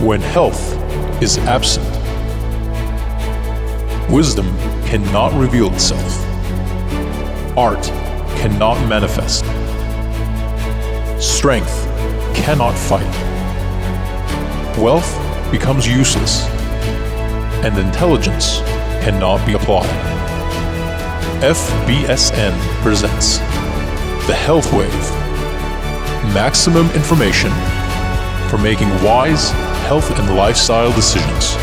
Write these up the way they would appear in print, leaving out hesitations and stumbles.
when health is absent. Wisdom cannot reveal itself. Art cannot manifest. Strength cannot fight. Wealth becomes useless, and intelligence cannot be applied. FBSN presents The Health Wave. Maximum information for making wise health and lifestyle decisions.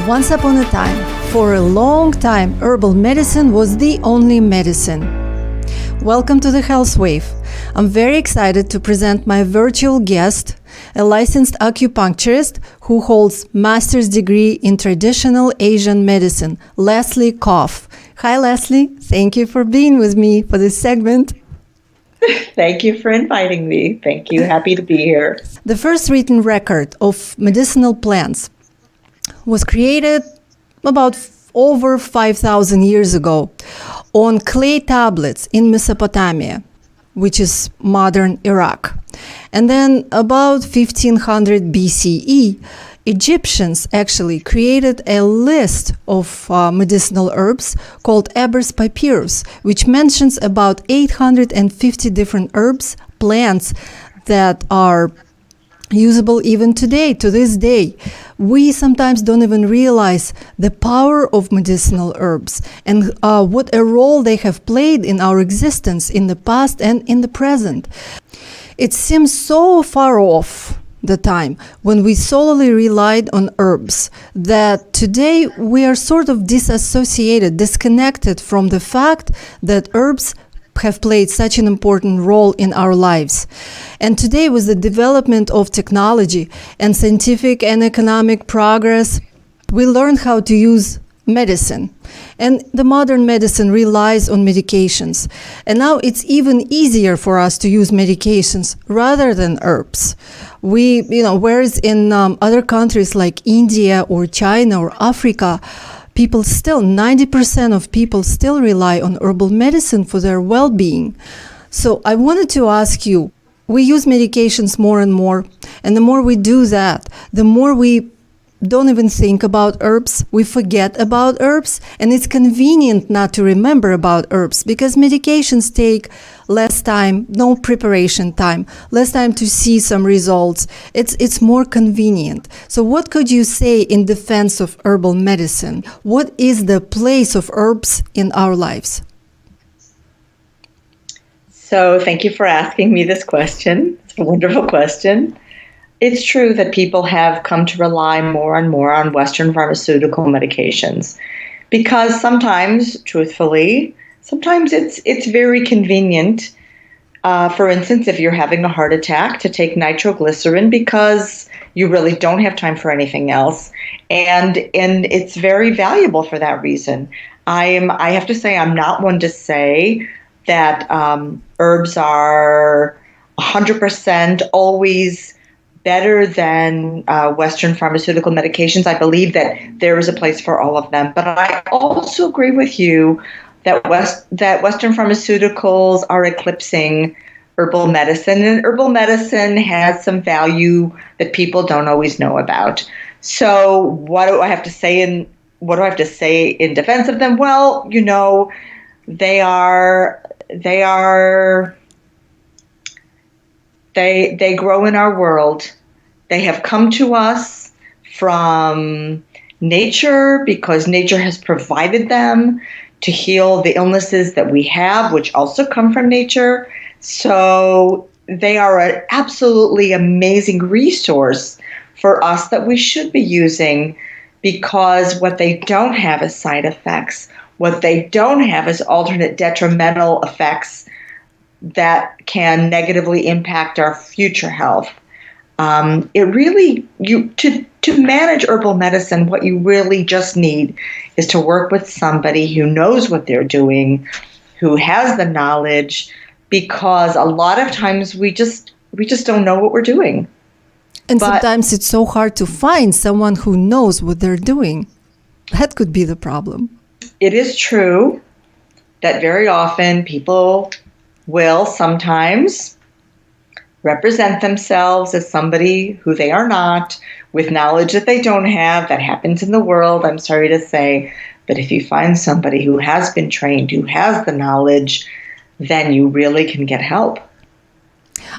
Once upon a time, for a long time, herbal medicine was the only medicine. Welcome to the Health Wave. I'm very excited to present my virtual guest, a licensed acupuncturist who holds master's degree in traditional Asian medicine, Leslie Coff. Hi, Leslie. Thank you for being with me for this segment. Thank you for inviting me. Thank you. Happy to be here. The first written record of medicinal plants was created about over 5,000 years ago on clay tablets in Mesopotamia, which is modern Iraq. And then about 1500 BCE, Egyptians actually created a list of medicinal herbs called Ebers Papyrus, which mentions about 850 different herbs, plants that are usable even today, to this day. We sometimes don't even realize the power of medicinal herbs and what a role they have played in our existence in the past and in the present. It seems so far off the time when we solely relied on herbs that today we are sort of disassociated, disconnected from the fact that herbs have played such an important role in our lives. And today, with the development of technology and scientific and economic progress, we learn how to use medicine. And the modern medicine relies on medications. And now it's even easier for us to use medications rather than herbs. Whereas in other countries like India or China or Africa, 90% of people still rely on herbal medicine for their well-being. So I wanted to ask you, we use medications more and more, and the more we do that, the more we don't even think about herbs, we forget about herbs, and it's convenient not to remember about herbs because medications take less time, no preparation time, less time to see some results. It's more convenient. So what could you say in defense of herbal medicine? What is the place of herbs in our lives? So thank you for asking me this question. It's a wonderful question. It's true that people have come to rely more and more on Western pharmaceutical medications because sometimes, truthfully, it's very convenient. For instance, if you're having a heart attack, to take nitroglycerin because you really don't have time for anything else, and it's very valuable for that reason. I have to say I'm not one to say that herbs are 100% always better than Western pharmaceutical medications. I believe that there is a place for all of them. But I also agree with you that Western pharmaceuticals are eclipsing herbal medicine, and herbal medicine has some value that people don't always know about. So what do I have to say in defense of them? Well, they grow in our world. They have come to us from nature because nature has provided them to heal the illnesses that we have, which also come from nature. So they are an absolutely amazing resource for us that we should be using because what they don't have is side effects. What they don't have is alternate detrimental effects that can negatively impact our future health. To manage herbal medicine, what you really just need is to work with somebody who knows what they're doing, who has the knowledge, because a lot of times we just don't know what we're doing. And sometimes it's so hard to find someone who knows what they're doing. That could be the problem. It is true that very often people will sometimes represent themselves as somebody who they are not, with knowledge that they don't have. That happens in the world, I'm sorry to say. But if you find somebody who has been trained, who has the knowledge, then you really can get help.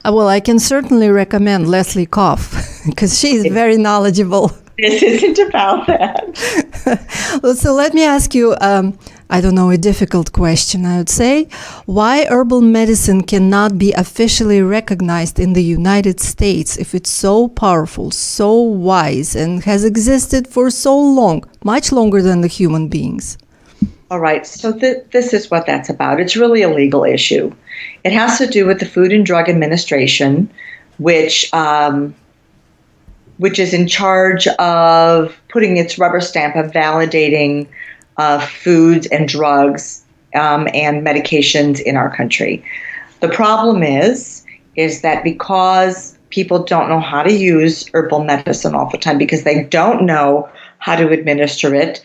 Well, I can certainly recommend Leslie Coff because she's very knowledgeable. This isn't about that. Well, so let me ask you, I don't know, a difficult question, I would say. Why herbal medicine cannot be officially recognized in the United States if it's so powerful, so wise, and has existed for so long, much longer than the human beings? All right, so this is what that's about. It's really a legal issue. It has to do with the Food and Drug Administration, which is in charge of putting its rubber stamp of validating foods and drugs and medications in our country. The problem is that because people don't know how to use herbal medicine all the time, because they don't know how to administer it,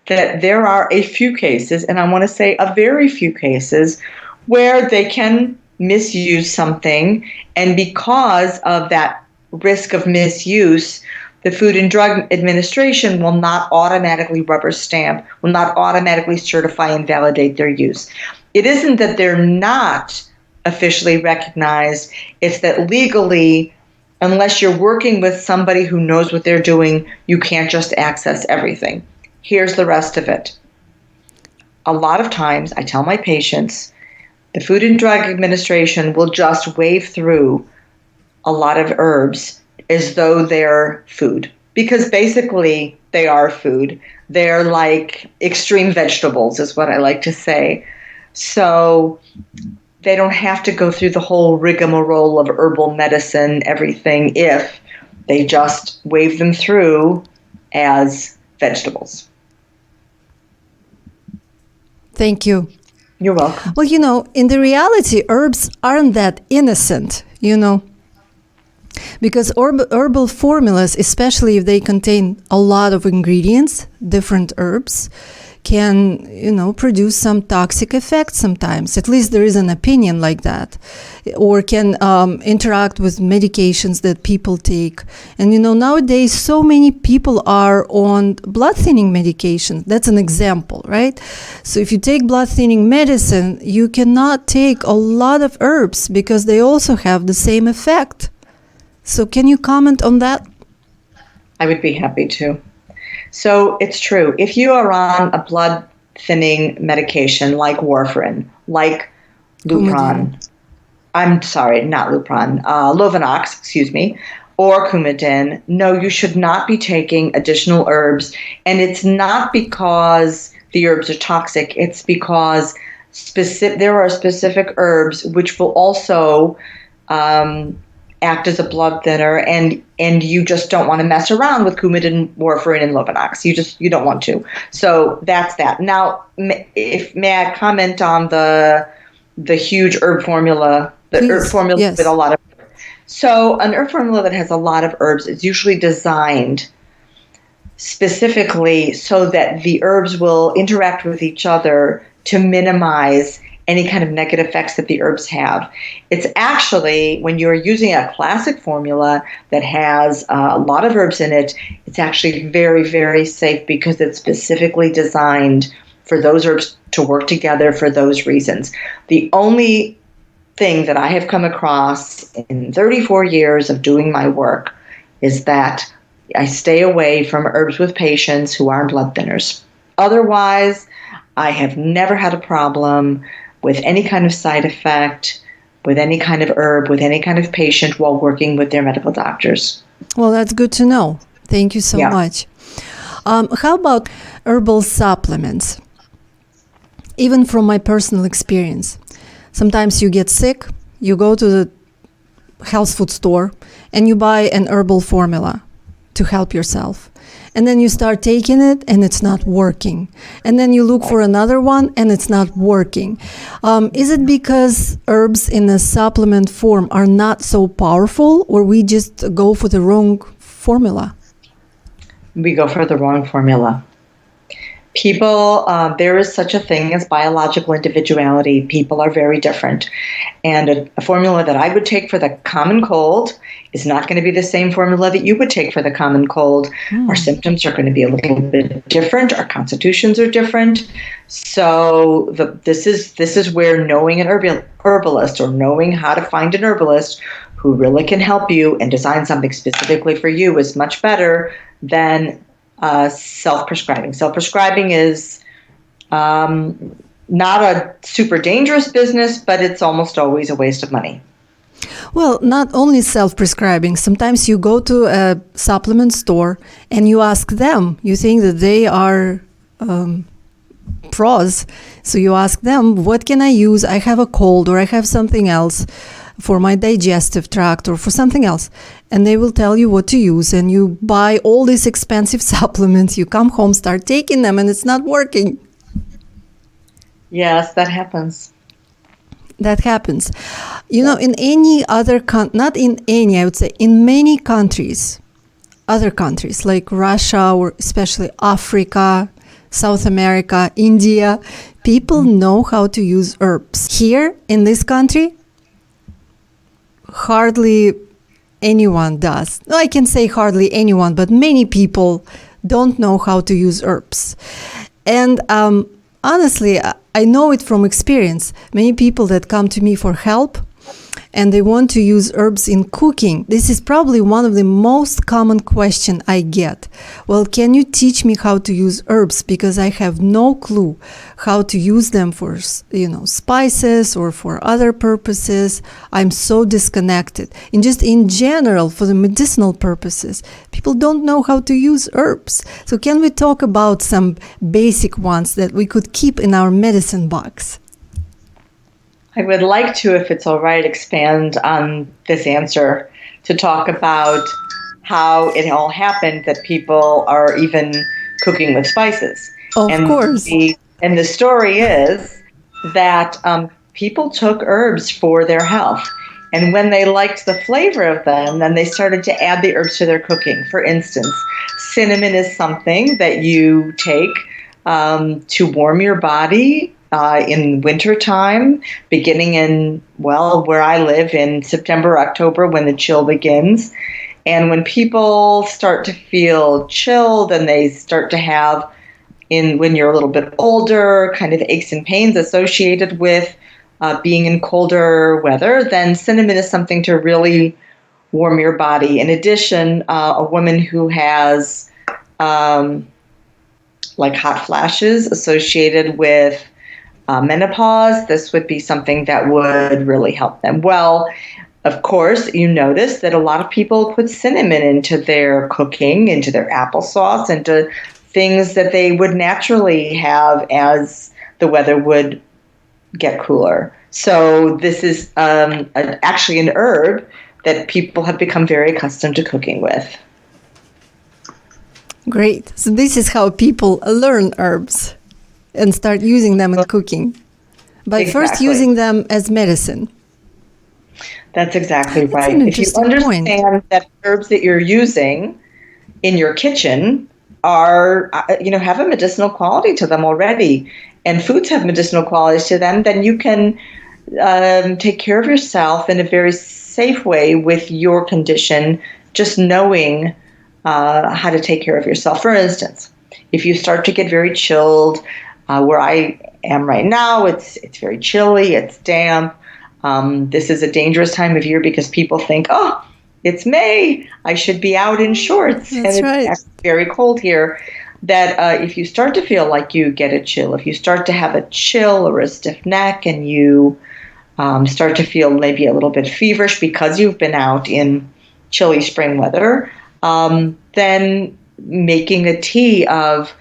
that there are a few cases, and I want to say a very few cases, where they can misuse something, and because of that risk of misuse, the Food and Drug Administration will not automatically rubber stamp, will not automatically certify and validate their use. It isn't that they're not officially recognized, it's that legally, unless you're working with somebody who knows what they're doing, you can't just access everything. Here's the rest of it. A lot of times, I tell my patients, the Food and Drug Administration will just wave through a lot of herbs as though they're food, because basically they are food. They're like extreme vegetables, is what I like to say. So they don't have to go through the whole rigmarole of herbal medicine, everything, if they just wave them through as vegetables. Thank you. You're welcome. Well, in the reality, herbs aren't that innocent, because herbal formulas, especially if they contain a lot of ingredients, different herbs, can, produce some toxic effects sometimes. At least there is an opinion like that. Or can interact with medications that people take. And, nowadays so many people are on blood thinning medications. That's an example, right? So if you take blood thinning medicine, you cannot take a lot of herbs because they also have the same effect. So can you comment on that? I would be happy to. So it's true. If you are on a blood thinning medication like warfarin, like Lupron, Lovenox, or Coumadin, no, you should not be taking additional herbs. And it's not because the herbs are toxic. It's because there are specific herbs which will also act as a blood thinner, and you just don't want to mess around with Coumadin, warfarin, and Lovenox. You don't want to. So that's that. Now, may I comment on the huge herb formula, herb formula yes. with a lot of. So an herb formula that has a lot of herbs is usually designed specifically so that the herbs will interact with each other to minimize any kind of negative effects that the herbs have. It's actually, when you're using a classic formula that has a lot of herbs in it, it's actually very, very safe because it's specifically designed for those herbs to work together for those reasons. The only thing that I have come across in 34 years of doing my work is that I stay away from herbs with patients who aren't blood thinners. Otherwise, I have never had a problem with any kind of side effect, with any kind of herb, with any kind of patient while working with their medical doctors. Well, that's good to know. Thank you so much. How about herbal supplements? Even from my personal experience, sometimes you get sick, you go to the health food store, and you buy an herbal formula to help yourself. and then you start taking it and it's not working, and then you look for another one and it's not working. Is it because herbs in a supplement form are not so powerful, or we just go for the wrong formula? We go for the wrong formula. People, there is such a thing as biological individuality. People are very different. And a formula that I would take for the common cold is not going to be the same formula that you would take for the common cold. Our symptoms are going to be a little bit different. Our constitutions are different. So this is where knowing an herbalist, or knowing how to find an herbalist who really can help you and design something specifically for you, is much better than self-prescribing. Self-prescribing is not a super dangerous business, but it's almost always a waste of money. Well, not only self-prescribing. Sometimes you go to a supplement store and you ask them. You think that they are pros. So you ask them, what can I use? I have a cold, or I have something else for my digestive tract, or for something else. And they will tell you what to use. And you buy all these expensive supplements. You come home, start taking them, and it's not working. Yes, that happens. That happens. You know, in any other not in any, I would say, in many countries, other countries like Russia, or especially Africa, South America, India, people know how to use herbs. Here in this country, hardly anyone does. No, I can say hardly anyone, but many people don't know how to use herbs. And honestly, I know it from experience. Many people that come to me for help, and they want to use herbs in cooking. This is probably one of the most common questions I get. Well, can you teach me how to use herbs? Because I have no clue how to use them for, spices or for other purposes. I'm so disconnected. And just in general, for the medicinal purposes, people don't know how to use herbs. So can we talk about some basic ones that we could keep in our medicine box? I would like to, if it's all right, expand on this answer to talk about how it all happened that people are even cooking with spices. Of course. And the story is that people took herbs for their health. And when they liked the flavor of them, then they started to add the herbs to their cooking. For instance, cinnamon is something that you take to warm your body in wintertime, beginning in, where I live, in September, October, when the chill begins. And when people start to feel chilled, and they start to have, when you're a little bit older, kind of aches and pains associated with being in colder weather, then cinnamon is something to really warm your body. In addition, a woman who has like hot flashes associated with menopause, this would be something that would really help them. Well, of course, you notice that a lot of people put cinnamon into their cooking, into their applesauce, into things that they would naturally have as the weather would get cooler. So this is actually an herb that people have become very accustomed to cooking with. Great. So this is how people learn herbs and start using them in cooking. By first using them as medicine. That's exactly right. That's an interesting if you understand that herbs that you're using in your kitchen are, have a medicinal quality to them already, and foods have medicinal qualities to them, then you can take care of yourself in a very safe way with your condition, just knowing how to take care of yourself. For instance, if you start to get very chilled, where I am right now, it's very chilly, it's damp. This is a dangerous time of year because people think, oh, it's May, I should be out in shorts. That's and right. It's very cold here. That if you start to feel like you get a chill, if you start to have a chill or a stiff neck, and you start to feel maybe a little bit feverish because you've been out in chilly spring weather, then making a tea of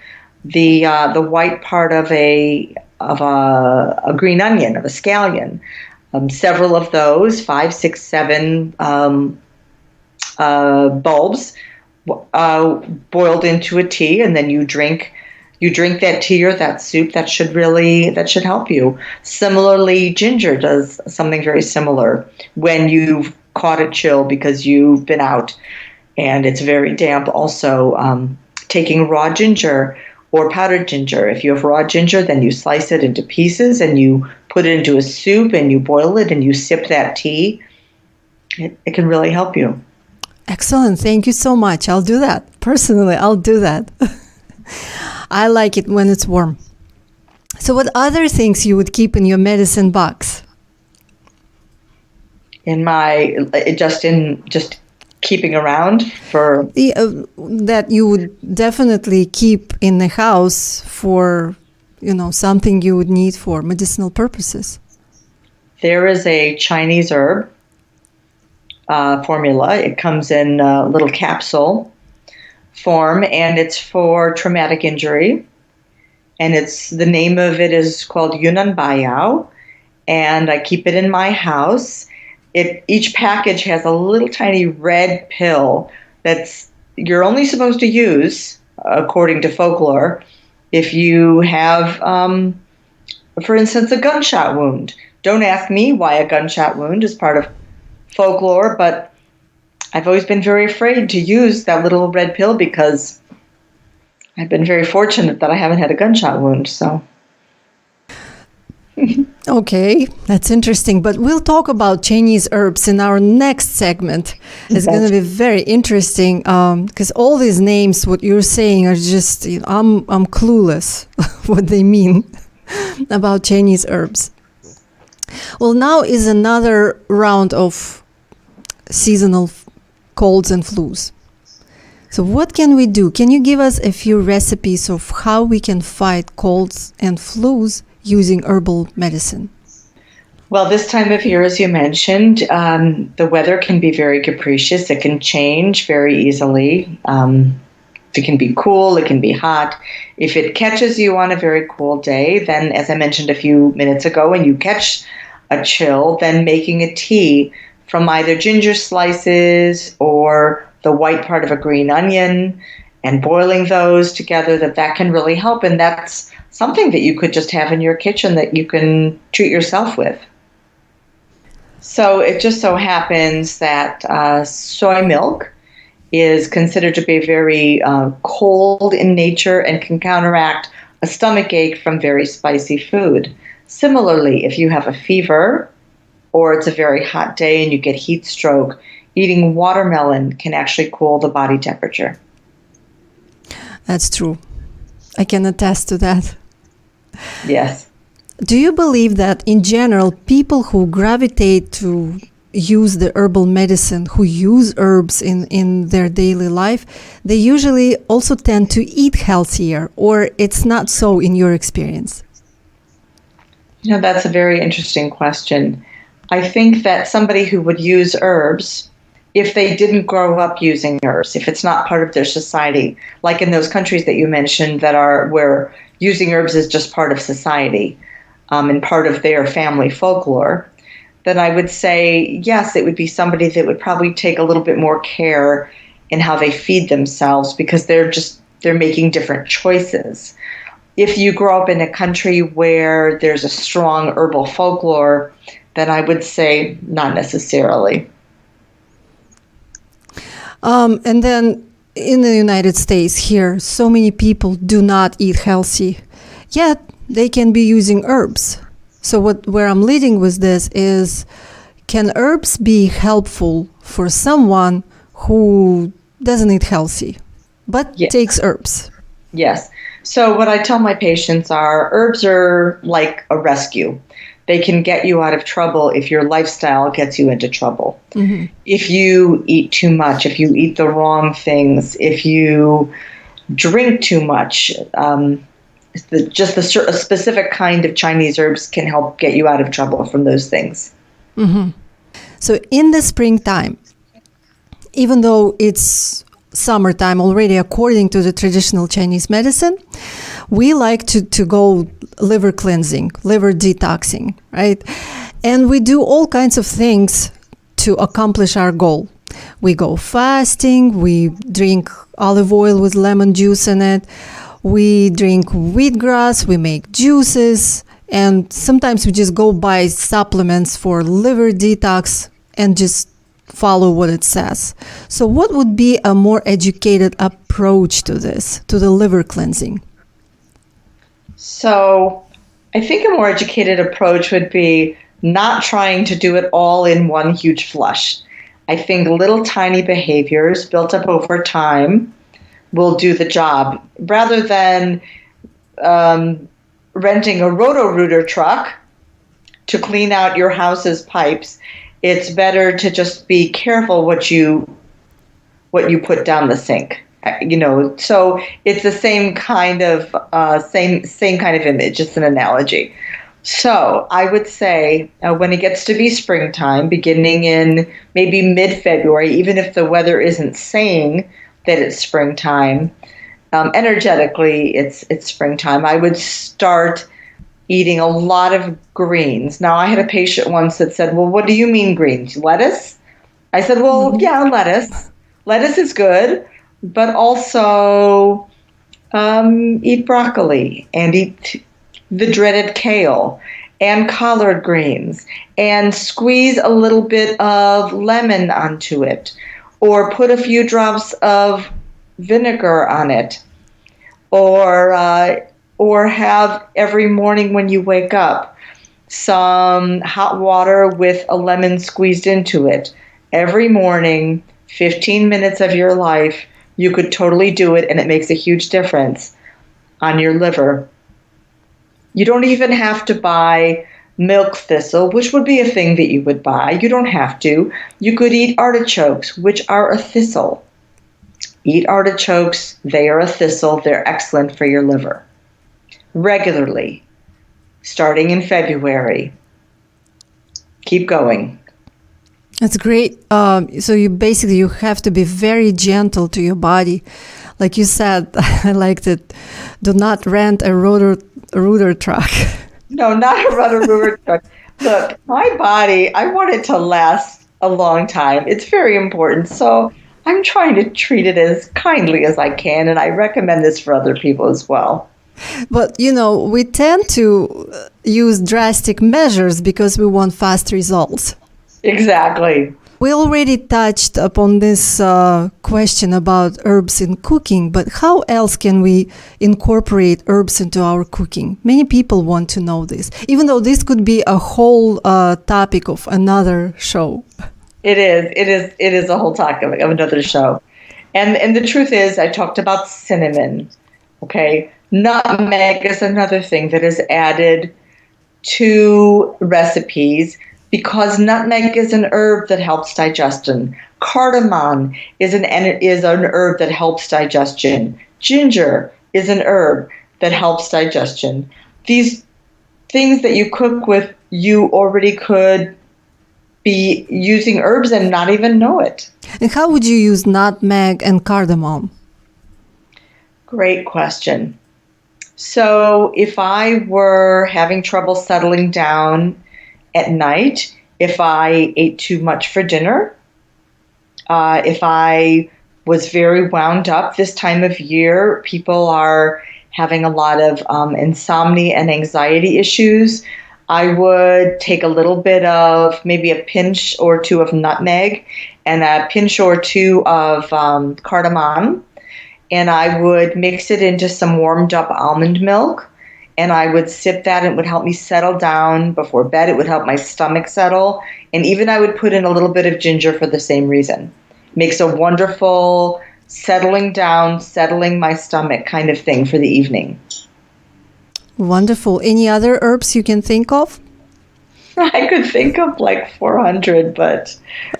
the white part of a green onion, of a scallion, several of those, 5, 6, 7 bulbs, boiled into a tea, and then you drink that tea or that soup. That should help you. Similarly, ginger does something very similar when you've caught a chill because you've been out and it's very damp. Also, taking raw ginger or powdered ginger. If you have raw ginger, then you slice it into pieces and you put it into a soup and you boil it and you sip that tea. It can really help you. Excellent. Thank you so much. I'll do that. Personally, I'll do that. I like it when it's warm. So what other things you would keep in your medicine box? Just keeping around for that you would definitely keep in the house for, something you would need for medicinal purposes. There is a Chinese herb formula. It comes in a little capsule form, and it's for traumatic injury. And the name of it is called Yunnan Baiyao, and I keep it in my house. Each package has a little tiny red pill you're only supposed to use, according to folklore, if you have, for instance, a gunshot wound. Don't ask me why a gunshot wound is part of folklore, but I've always been very afraid to use that little red pill because I've been very fortunate that I haven't had a gunshot wound. So. Okay, that's interesting. But we'll talk about Chinese herbs in our next segment. It's going to be very interesting because all these names, what you're saying, are just, I'm clueless what they mean about Chinese herbs. Well, now is another round of seasonal colds and flus. So what can we do? Can you give us a few recipes of how we can fight colds and flus using herbal medicine? Well, this time of year, as you mentioned, the weather can be very capricious. It can change very easily. It can be cool, it can be hot. If it catches you on a very cool day, then, as I mentioned a few minutes ago, when you catch a chill, then making a tea from either ginger slices or the white part of a green onion and boiling those together, that can really help. And that's something that you could just have in your kitchen that you can treat yourself with. So it just so happens that soy milk is considered to be very cold in nature and can counteract a stomach ache from very spicy food. Similarly, if you have a fever or it's a very hot day and you get heat stroke, eating watermelon can actually cool the body temperature. That's true. I can attest to that. Yes. Do you believe that in general, people who gravitate to use the herbal medicine, who use herbs in their daily life, they usually also tend to eat healthier, or it's not so in your experience? That's a very interesting question. I think that somebody who would use herbs, if they didn't grow up using herbs, if it's not part of their society, like in those countries that you mentioned where using herbs is just part of society and part of their family folklore, then I would say, yes, it would be somebody that would probably take a little bit more care in how they feed themselves because they're making different choices. If you grow up in a country where there's a strong herbal folklore, then I would say not necessarily. And then in the United States here, so many people do not eat healthy, yet they can be using herbs. So where I'm leading with this is, can herbs be helpful for someone who doesn't eat healthy, but takes herbs? Yes. So what I tell my patients are, herbs are like a rescue. They can get you out of trouble if your lifestyle gets you into trouble. Mm-hmm. If you eat too much, if you eat the wrong things, if you drink too much, a specific kind of Chinese herbs can help get you out of trouble from those things. Mm-hmm. So in the springtime, even though it's summertime already, according to the traditional Chinese medicine, we like to go liver cleansing, liver detoxing, right? And we do all kinds of things to accomplish our goal. We go fasting, we drink olive oil with lemon juice in it, we drink wheatgrass, we make juices, and sometimes we just go buy supplements for liver detox and just follow what it says. So what would be a more educated approach to this, to the liver cleansing? So I think a more educated approach would be not trying to do it all in one huge flush. I think little tiny behaviors built up over time will do the job. Rather than renting a roto-rooter truck to clean out your house's pipes, it's better to just be careful what you put down the sink. So it's the same kind of image. It's an analogy. So I would say when it gets to be springtime, beginning in maybe mid-February, even if the weather isn't saying that it's springtime, energetically it's springtime, I would start eating a lot of greens. Now, I had a patient once that said, well, what do you mean greens? Lettuce? I said, well, yeah, lettuce. Lettuce is good, but also eat broccoli and eat the dreaded kale and collard greens and squeeze a little bit of lemon onto it, or put a few drops of vinegar on it, or have every morning when you wake up some hot water with a lemon squeezed into it. Every morning, 15 minutes of your life, you could totally do it, and it makes a huge difference on your liver. You don't even have to buy milk thistle, which would be a thing that you would buy. You don't have to. You could eat artichokes, which are a thistle. Eat artichokes. They are a thistle. They're excellent for your liver. Regularly, starting in February. Keep going. That's great. So you have to be very gentle to your body. Like you said, I liked it. Do not rent a rooter truck. No, not a rooter truck. Look, my body, I want it to last a long time. It's very important. So I'm trying to treat it as kindly as I can, and I recommend this for other people as well. But, we tend to use drastic measures because we want fast results. Exactly. We already touched upon this question about herbs in cooking, but how else can we incorporate herbs into our cooking? Many people want to know this, even though this could be a whole topic of another show. It is a whole topic of another show. And the truth is, I talked about cinnamon, okay? Nutmeg is another thing that is added to recipes because nutmeg is an herb that helps digestion. Cardamom is an herb that helps digestion. Ginger is an herb that helps digestion. These things that you cook with, you already could be using herbs and not even know it. And how would you use nutmeg and cardamom? Great question. So if I were having trouble settling down at night, if I ate too much for dinner, if I was very wound up this time of year, people are having a lot of insomnia and anxiety issues, I would take a little bit of maybe a pinch or two of nutmeg and a pinch or two of cardamom, and I would mix it into some warmed up almond milk, and I would sip that, and it would help me settle down before bed. It would help my stomach settle, and even I would put in a little bit of ginger for the same reason. Makes a wonderful settling down, settling my stomach kind of thing for the evening. Wonderful. Any other herbs you can think of? I could think of like 400, but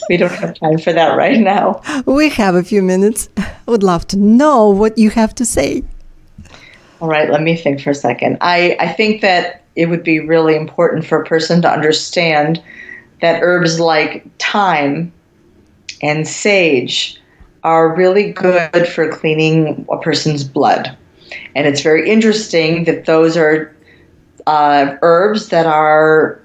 we don't have time for that right now. We have a few minutes. I would love to know what you have to say. All right, let me think for a second. I think that it would be really important for a person to understand that herbs like thyme and sage are really good for cleaning a person's blood. And it's very interesting that those are herbs that are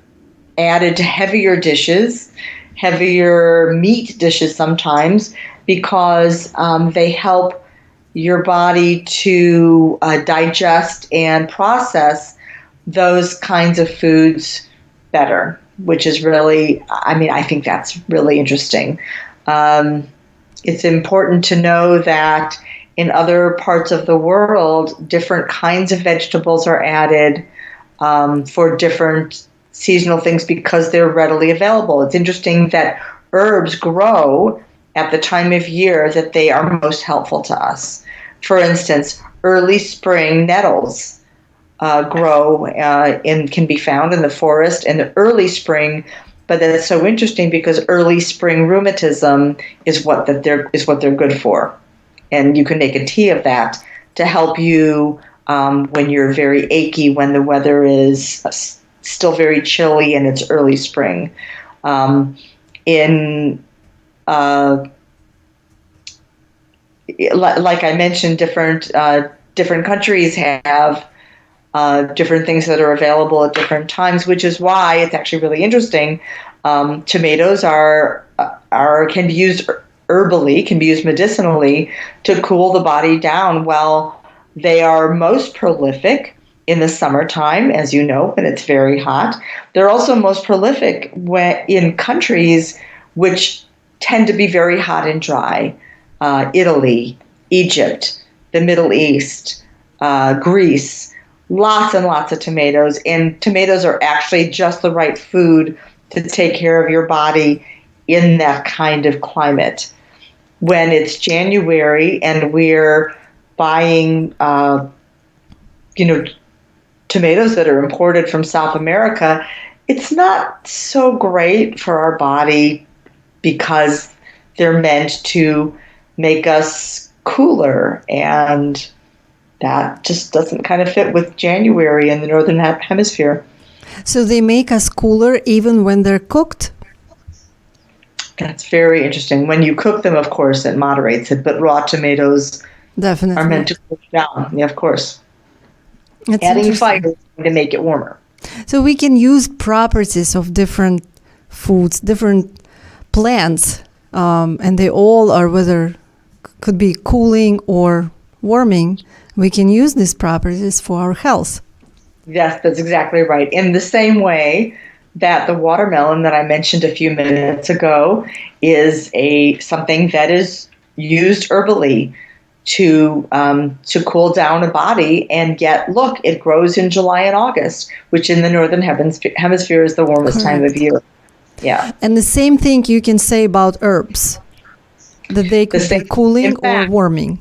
added to heavier dishes heavier meat dishes sometimes because they help your body to digest and process those kinds of foods better, which is really, I think that's really interesting. It's important to know that in other parts of the world, different kinds of vegetables are added for different seasonal things because they're readily available. It's interesting that herbs grow at the time of year that they are most helpful to us. For instance, early spring nettles grow and can be found in the forest in the early spring. But that's so interesting because early spring rheumatism is what they're good for, and you can make a tea of that to help you when you're very achy, when the weather is still very chilly and it's early spring. Like I mentioned, different countries have different things that are available at different times, which is why it's actually really interesting. Tomatoes can be used herbally, can be used medicinally to cool the body down. While they are most prolific in the summertime, as you know, when it's very hot. They're also most prolific in countries which tend to be very hot and dry. Italy, Egypt, the Middle East, Greece, lots and lots of tomatoes. And tomatoes are actually just the right food to take care of your body in that kind of climate. When it's January and we're buying, tomatoes that are imported from South America, it's not so great for our body because they're meant to make us cooler, and that just doesn't kind of fit with January in the Northern Hemisphere. So they make us cooler even when they're cooked? That's very interesting. When you cook them, of course, it moderates it, but raw tomatoes definitely are meant to cool down. Yeah, of course. It's adding fire is going to make it warmer. So we can use properties of different foods, different plants, and they all are whether could be cooling or warming. We can use these properties for our health. Yes, that's exactly right. In the same way that the watermelon that I mentioned a few minutes ago is something that is used herbally to cool down a body, and yet look, it grows in July and August, which in the Northern Hemisphere is the warmest time of year. Yeah. And the same thing you can say about herbs, that they could be cooling or warming.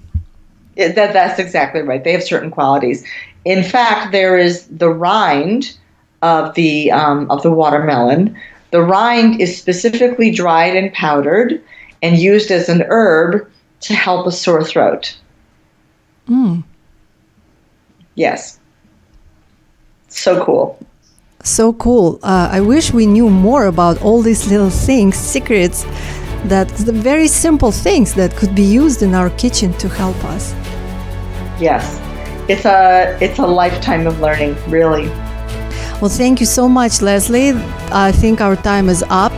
That's exactly right. They have certain qualities. In fact, there is the rind of the watermelon. The rind is specifically dried and powdered and used as an herb to help a sore throat. Yes. So cool. So cool. I wish we knew more about all these little things, secrets, the very simple things that could be used in our kitchen to help us. Yes. It's a lifetime of learning, really. Well, thank you so much, Leslie. I think our time is up.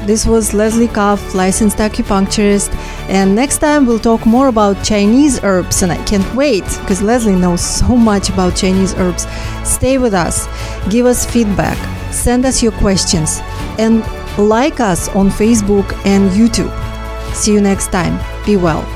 This was Leslie Coff, licensed acupuncturist, and next time we'll talk more about Chinese herbs, and I can't wait because Leslie knows so much about Chinese herbs. Stay with us, give us feedback, send us your questions, and like us on Facebook and YouTube. See you next time. Be well.